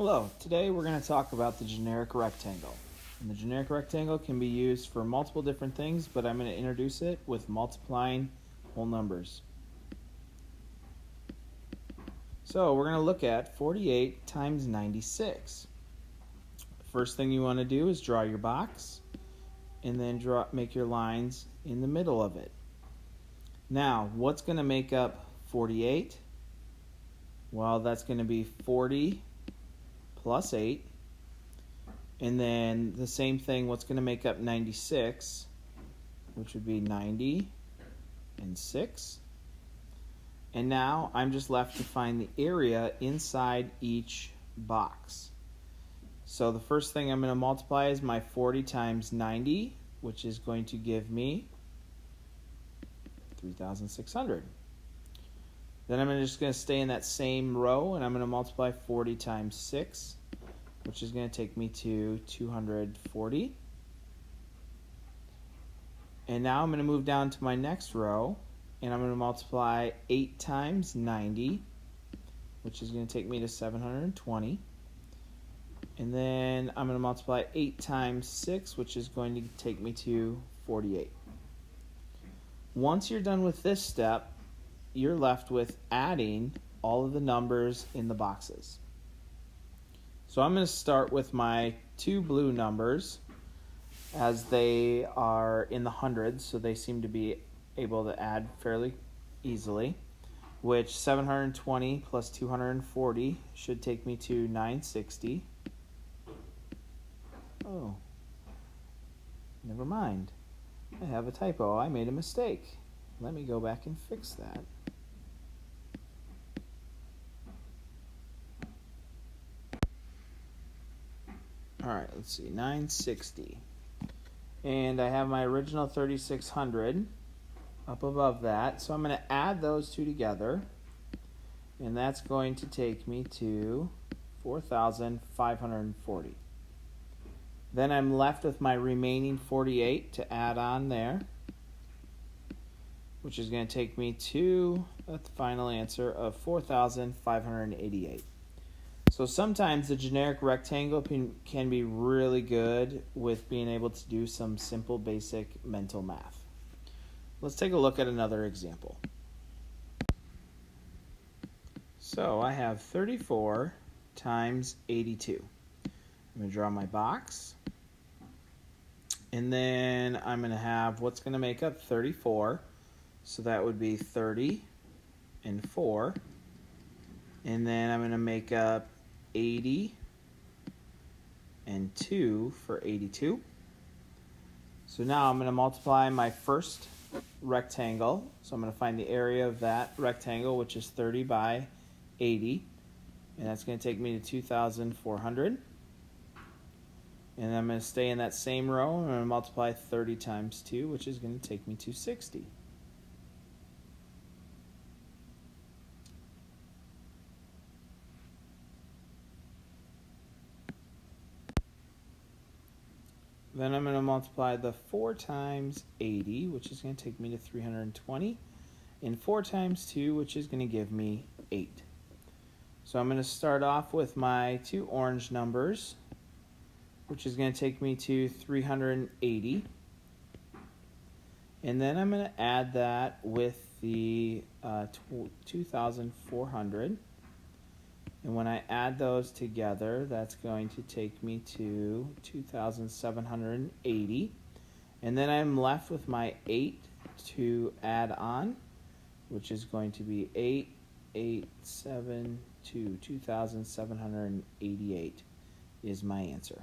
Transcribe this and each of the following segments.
Hello, today we're going to talk about the generic rectangle. And the generic rectangle can be used for multiple different things, but I'm going to introduce it with multiplying whole numbers. So we're going to look at 48 times 96. First thing you want to do is draw your box and then make your lines in the middle of it. Now, what's going to make up 48? Well, that's going to be 40 plus 8. And then the same thing, what's going to make up 96, which would be 90 and 6. And now I'm just left to find the area inside each box. So the first thing I'm going to multiply is my 40 times 90, which is going to give me 3,600. Then I'm just going to stay in that same row, and I'm going to multiply 40 times 6, which is going to take me to 240. And now I'm going to move down to my next row, and I'm going to multiply 8 times 90, which is going to take me to 720. And then I'm going to multiply 8 times 6, which is going to take me to 48. Once you're done with this step, you're left with adding all of the numbers in the boxes. So I'm going to start with my two blue numbers, as they are in the hundreds, so they seem to be able to add fairly easily, which 720 plus 240 should take me to 960. Oh, never mind. I have a typo. I made a mistake. Let me go back and fix that. All right, let's see, 960. And I have my original 3,600 up above that. So I'm going to add those two together. And that's going to take me to 4,540. Then I'm left with my remaining 48 to add on there, which is going to take me to the final answer of 4,588. So sometimes the generic rectangle can be really good with being able to do some simple basic mental math. Let's take a look at another example. So I have 34 times 82. I'm going to draw my box. And then I'm going to have what's going to make up 34. So that would be 30 and 4. And then I'm going to make up 80 and 2 for 82. So now I'm going to multiply my first rectangle. So I'm going to find the area of that rectangle, which is 30 by 80. And that's going to take me to 2,400. And I'm going to stay in that same row. I'm going to multiply 30 times 2, which is going to take me to 60. Then I'm going to multiply the 4 times 80, which is going to take me to 320, and 4 times 2, which is going to give me 8. So I'm going to start off with my two orange numbers, which is going to take me to 380. And then I'm going to add that with the 2,400. And when I add those together, that's going to take me to 2,780. And then I'm left with my 8 to add on, which is going to be 8,872. 2,788 is my answer.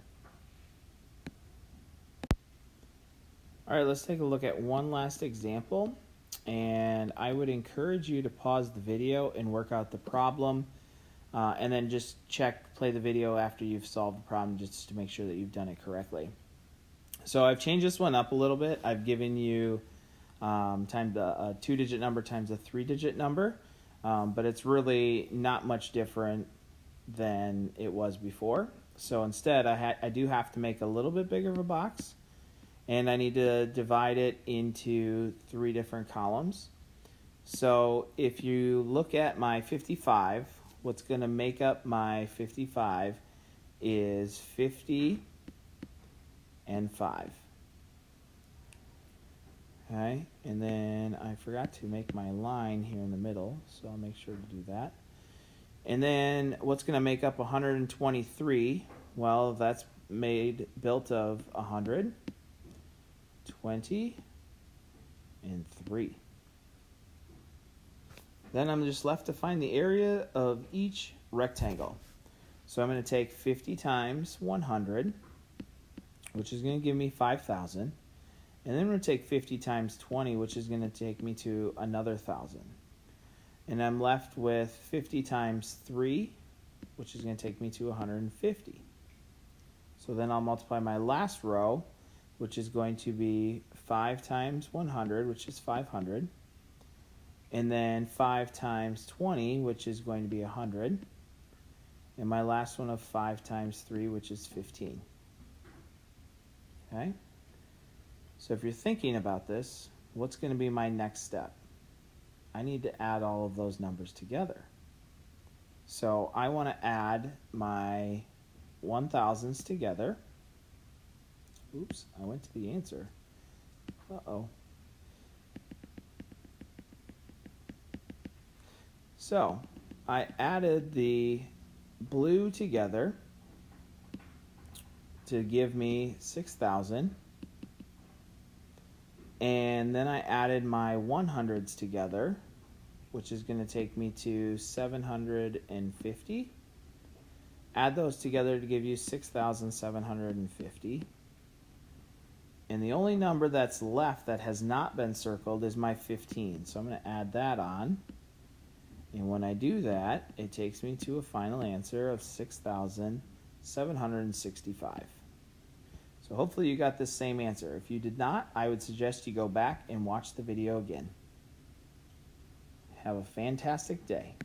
All right, let's take a look at one last example. And I would encourage you to pause the video and work out the problem. And then just play the video after you've solved the problem just to make sure that you've done it correctly. So I've changed this one up a little bit. I've given you times a 2-digit number times a 3-digit number, but it's really not much different than it was before. So instead, I do have to make a little bit bigger of a box, and I need to divide it into 3 different columns. So if you look at my 55, what's going to make up my 55 is 50 and 5. Okay, and then I forgot to make my line here in the middle, so I'll make sure to do that. And then what's going to make up 123? Well, that's built of 100, 20, and 3. Then I'm just left to find the area of each rectangle. So I'm going to take 50 times 100, which is going to give me 5,000. And then I'm going to take 50 times 20, which is going to take me to another 1,000. And I'm left with 50 times 3, which is going to take me to 150. So then I'll multiply my last row, which is going to be 5 times 100, which is 500. And then 5 times 20, which is going to be 100. And my last one of 5 times 3, which is 15. Okay? So if you're thinking about this, what's going to be my next step? I need to add all of those numbers together. So I want to add my 1,000s together. Oops, I went to the answer. Uh-oh. So I added the blue together to give me 6,000. And then I added my 100s together, which is going to take me to 750. Add those together to give you 6,750. And the only number that's left that has not been circled is my 15. So I'm going to add that on. And when I do that, it takes me to a final answer of 6,765. So hopefully you got this same answer. If you did not, I would suggest you go back and watch the video again. Have a fantastic day.